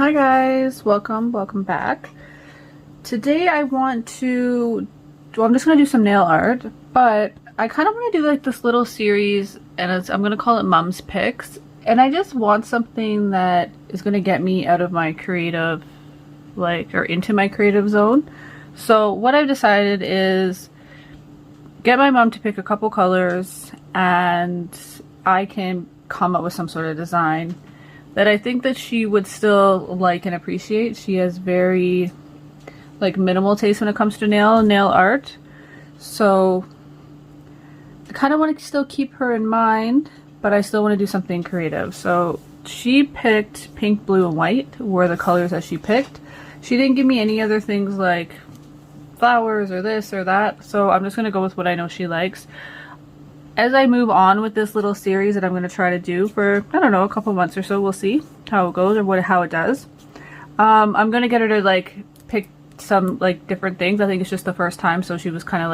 Hi guys, welcome back. Today I want to, well, I'm just going to do some nail art, but I kind of want to do like this little series, and I'm going to call it Mom's Picks, and I just want something that is going to get me out of my creative, or into my creative zone. So what I've decided is get my mom to pick a couple colors, and I can come up with some sort of design that I think that she would still like and appreciate. She has very minimal taste when it comes to nail art, so I kind of want to still keep her in mind, but I still want to do something creative. So she picked pink, blue, and white were the colors that she picked. She didn't give me any other things like flowers or this or that, so I'm just going to go with what I know she likes. As I move on with this little series that I'm going to try to do for, I don't know, a couple months or so, we'll see how it goes or how it does. I'm going to get her to pick some different things. I think it's just the first time, so she was kind of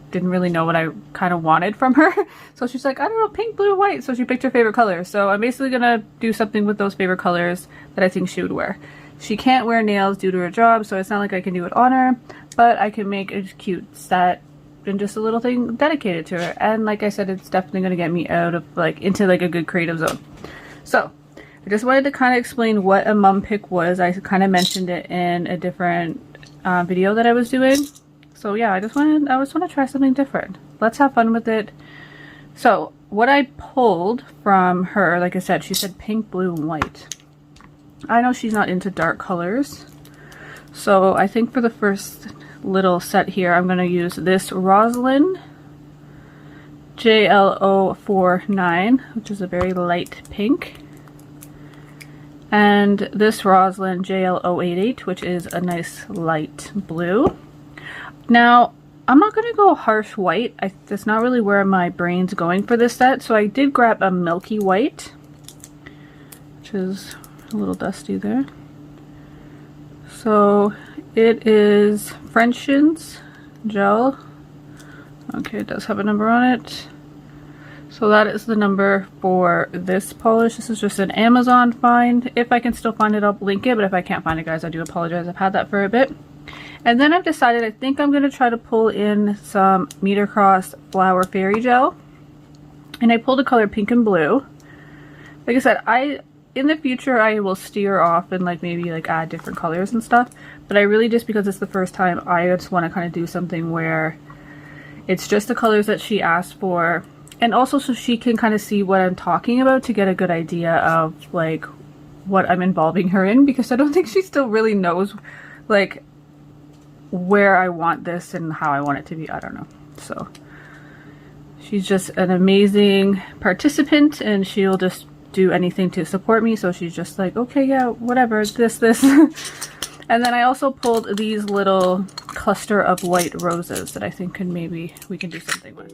didn't really know what I kind of wanted from her. So she's like, I don't know, pink, blue, white. So she picked her favorite color. So I'm basically going to do something with those favorite colors that I think she would wear. She can't wear nails due to her job, so it's not like I can do it on her, but I can make a cute set and just a little thing dedicated to her. And like I said, it's definitely going to get me out of into a good creative zone. So I just wanted to kind of explain what a mom pick was. I kind of mentioned it in a different video that I was doing. So yeah, I just want to try something different. Let's have fun with it. So what I pulled from her, like I said, she said pink, blue, and white. I know she's not into dark colors, so I think for the first little set here, I'm going to use this Roslyn JL112, which is a very light pink, and this Roslyn JL188, which is a nice light blue. Now, I'm not going to go harsh white. That's not really where my brain's going for this set, so I did grab a milky white, which is a little dusty there. So it is French's gel. Okay, it does have a number on it. So that is the number for this polish. This is just an Amazon find. If I can still find it, I'll link it, but if I can't find it, guys, I do apologize. I've had that for a bit. And then I've decided I think I'm going to try to pull in some Meter Cross Flower Fairy Gel. And I pulled a color pink and blue. Like I said, in the future I will steer off and maybe add different colors and stuff, but I really, just because it's the first time, I just want to kind of do something where it's just the colors that she asked for, and also so she can kind of see what I'm talking about to get a good idea of what I'm involving her in, because I don't think she still really knows where I want this and how I want it to be. I don't know. So she's just an amazing participant, and she'll just do anything to support me. So she's just like, okay, yeah, whatever, this and then I also pulled these little cluster of white roses that I think we can do something with.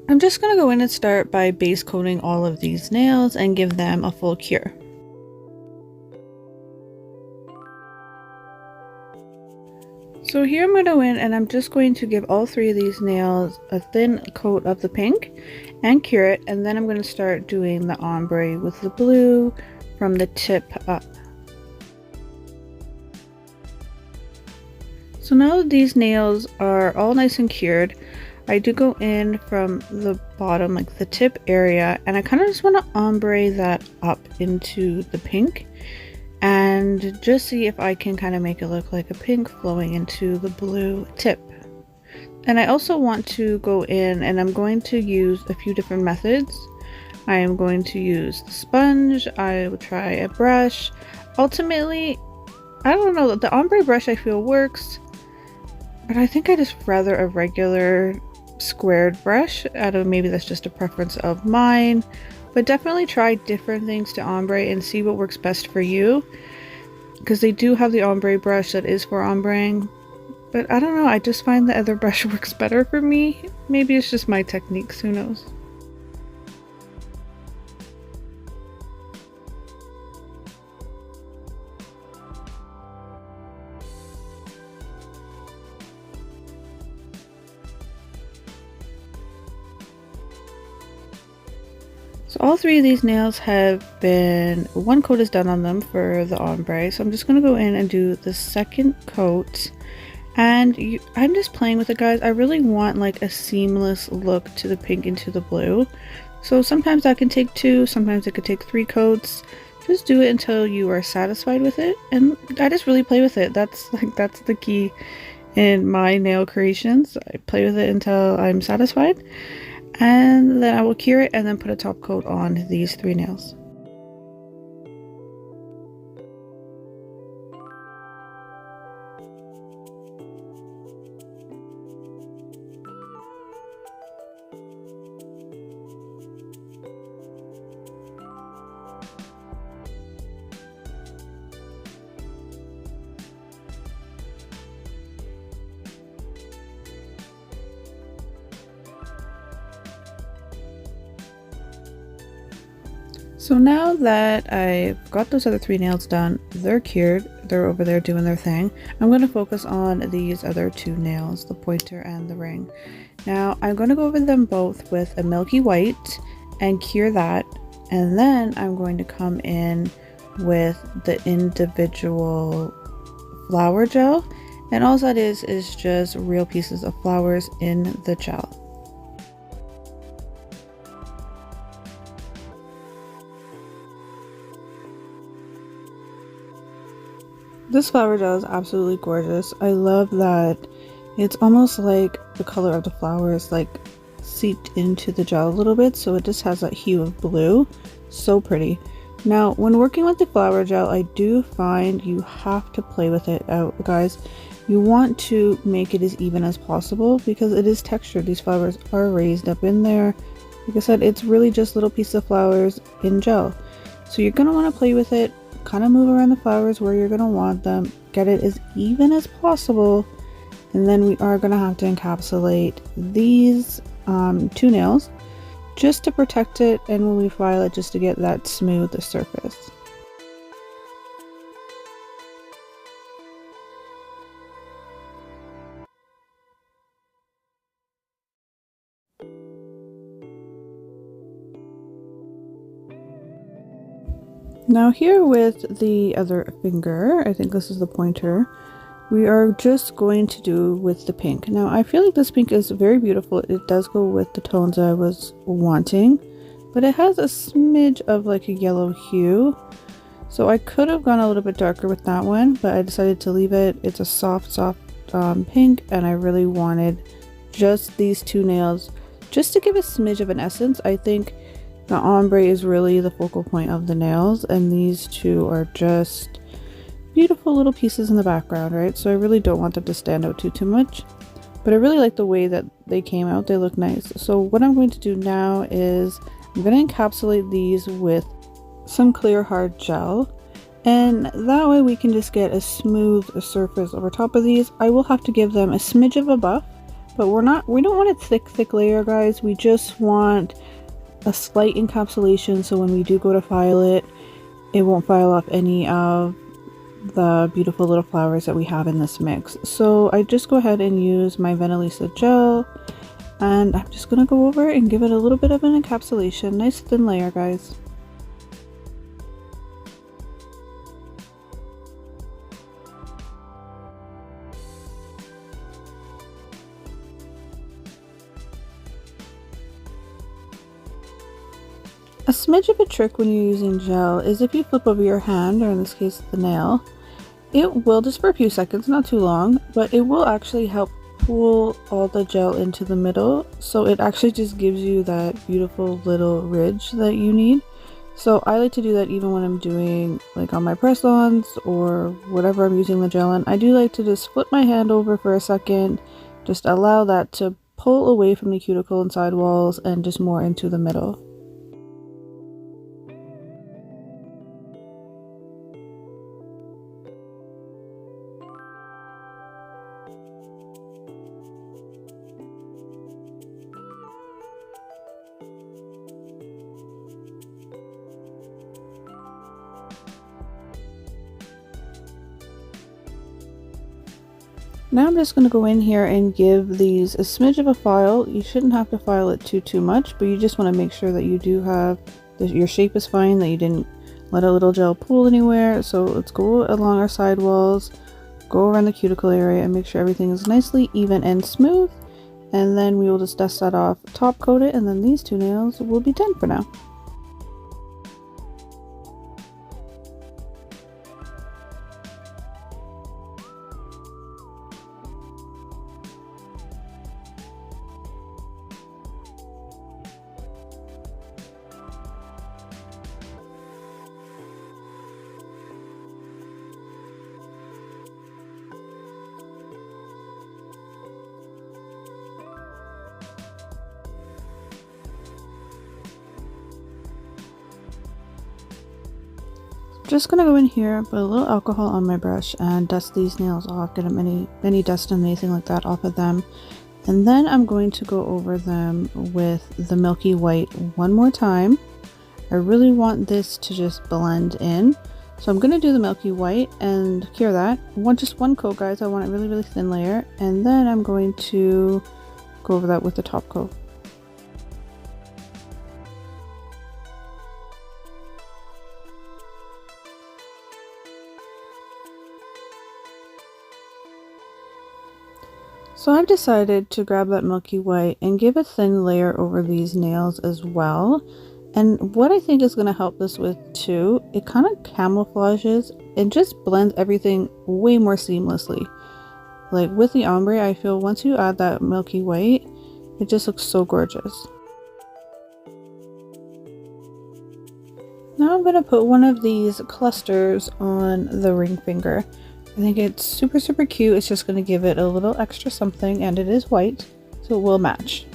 I'm just gonna go in and start by base coating all of these nails and give them a full cure. So here I'm going to go in and I'm just going to give all three of these nails a thin coat of the pink and cure it, and then I'm going to start doing the ombre with the blue from the tip up. So now that these nails are all nice and cured, I do go in from the bottom, the tip area, and I kind of just want to ombre that up into the pink and just see if I can kind of make it look like a pink flowing into the blue tip. And I also want to go in and I'm going to use a few different methods. I am going to use the sponge, I will try a brush. Ultimately, I don't know, the ombre brush I feel works, but I think I just rather a regular squared brush. Maybe that's just a preference of mine. But definitely try different things to ombre and see what works best for you, because they do have the ombre brush that is for ombreing, but I don't know, I just find the other brush works better for me. Maybe it's just my techniques, who knows. So all three of these nails have been, one coat is done on them for the ombre. So I'm just going to go in and do the second coat. And I'm just playing with it, guys. I really want like a seamless look to the pink into the blue. So sometimes that can take 2, sometimes it could take 3 coats. Just do it until you are satisfied with it. And I just really play with it. That's the key in my nail creations. I play with it until I'm satisfied. And then I will cure it and then put a top coat on these 3 nails. So now that I've got those other 3 nails done, they're cured, they're over there doing their thing, I'm going to focus on these other 2 nails, the pointer and the ring. Now I'm going to go over them both with a milky white and cure that, and then I'm going to come in with the individual flower gel, and all that is just real pieces of flowers in the gel. This flower gel is absolutely gorgeous. I love that it's almost like the color of the flowers like seeped into the gel a little bit, so it just has that hue of blue. So pretty. Now when working with the flower gel, I do find you have to play with it out, guys. You want to make it as even as possible because it is textured. These flowers are raised up in there. Like I said, it's really just little pieces of flowers in gel. So you're going to want to play with it, kind of move around the flowers where you're going to want them, get it as even as possible, and then we are going to have to encapsulate these 2 nails just to protect it, and when we file it, just to get that smooth surface. Now here with the other finger, I think this is the pointer, we are just going to do with the pink. Now I feel like this pink is very beautiful. It does go with the tones I was wanting, but it has a smidge of like a yellow hue. So I could have gone a little bit darker with that one, but I decided to leave it. It's a soft pink, and I really wanted just these 2 nails just to give a smidge of an essence. I think the ombre is really the focal point of the nails, and these 2 are just beautiful little pieces in the background, right? So I really don't want them to stand out too much, but I really like the way that they came out. They look nice. So what I'm going to do now is I'm going to encapsulate these with some clear hard gel, and that way we can just get a smooth surface over top of these. I will have to give them a smidge of a buff, but we don't want a thick layer, guys. We just want a slight encapsulation, so when we do go to file it, it won't file off any of the beautiful little flowers that we have in this mix. So I just go ahead and use my Vanillisa gel, and I'm just gonna go over and give it a little bit of an encapsulation. Nice thin layer, guys. A smidge of a trick when you're using gel is if you flip over your hand, or in this case the nail, it will, just for a few seconds, not too long, but it will actually help pull all the gel into the middle, so it actually just gives you that beautiful little ridge that you need. So I like to do that even when I'm doing like on my press-ons or whatever I'm using the gel in. I do like to just flip my hand over for a second, just allow that to pull away from the cuticle and sidewalls and just more into the middle. Now I'm just going to go in here and give these a smidge of a file. You shouldn't have to file it too much, but you just want to make sure that you do have your shape is fine, that you didn't let a little gel pool anywhere. So let's go along our side walls, go around the cuticle area, and make sure everything is nicely even and smooth. And then we will just dust that off, top coat it, and then these two nails will be done for now. Just gonna go in here, put a little alcohol on my brush and dust these nails off, get any dust and anything like that off of them. And then I'm going to go over them with the milky white one more time. I really want this to just blend in. So I'm gonna do the milky white and cure that. Just one coat, guys. I want a really thin layer. And then I'm going to go over that with the top coat. So I've decided to grab that milky white and give a thin layer over these nails as well. And what I think is going to help this with too, it kind of camouflages and just blends everything way more seamlessly. Like with the ombre, I feel once you add that milky white, it just looks so gorgeous. Now I'm going to put one of these clusters on the ring finger. I think it's super cute. It's just going to give it a little extra something, and it is white, so it will match.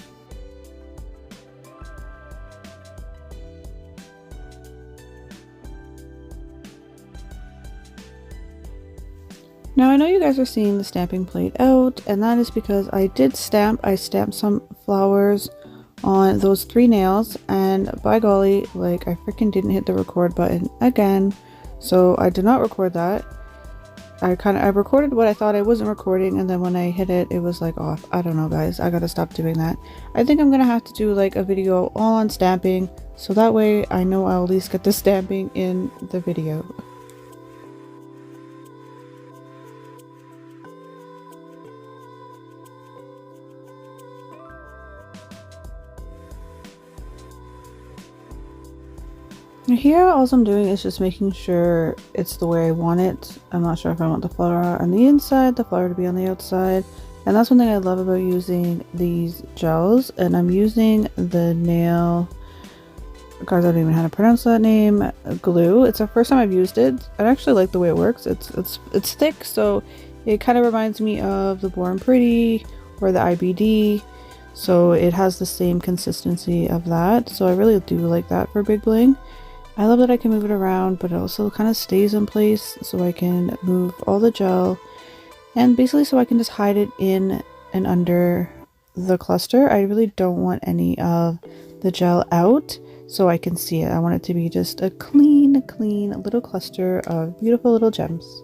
Now I know you guys are seeing the stamping plate out, and that is because I did stamp. I stamped some flowers on those 3 nails, and by golly, like I freaking didn't hit the record button again, so I did not record that. I recorded what I thought I wasn't recording, and then when I hit it, it was like off. I don't know, guys. I gotta stop doing that. I think I'm gonna have to do like a video all on stamping, so that way I know I'll at least get the stamping in the video. Here, all I'm doing is just making sure it's the way I want it. I'm not sure if I want the flower on the inside, the flower to be on the outside. And that's one thing I love about using these gels. And I'm using the nail, guys, I don't even know how to pronounce that name, glue. It's the first time I've used it. I actually like the way it works. It's thick, so it kind of reminds me of the Born Pretty or the IBD. So it has the same consistency of that. So I really do like that for big bling. I love that I can move it around, but it also kind of stays in place, so I can move all the gel, and basically so I can just hide it in and under the cluster. I really don't want any of the gel out, so I can see it. I want it to be just a clean little cluster of beautiful little gems.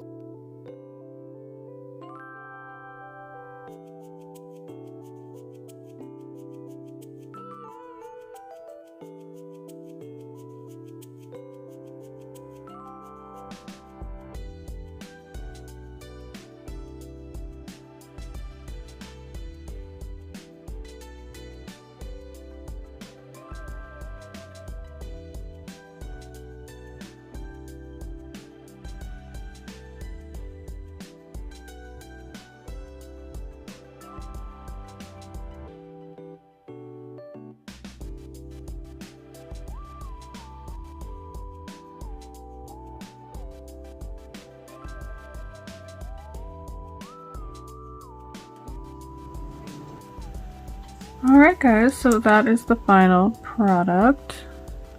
Alright guys, so that is the final product.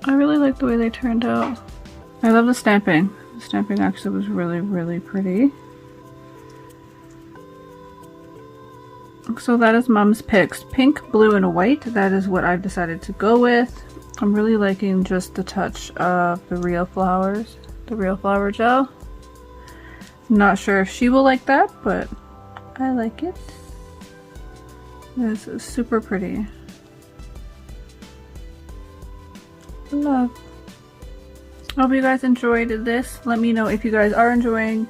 I really like the way they turned out. I love the stamping. The stamping actually was really pretty. So that is Mom's picks. Pink, blue, and white. That is what I've decided to go with. I'm really liking just the touch of the real flowers. The real flower gel. Not sure if she will like that, but I like it. This is super pretty. Love. I hope you guys enjoyed this. Let me know if you guys are enjoying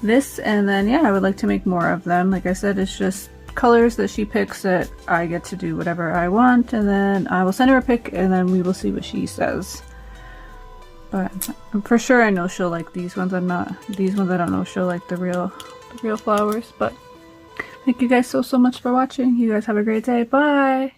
this, and then yeah, I would like to make more of them. Like I said, it's just colors that she picks that I get to do whatever I want, and then I will send her a pic and then we will see what she says. But for sure I know she'll like these ones. These ones I don't know if she'll like the real flowers. But thank you guys so much for watching. You guys have a great day. Bye.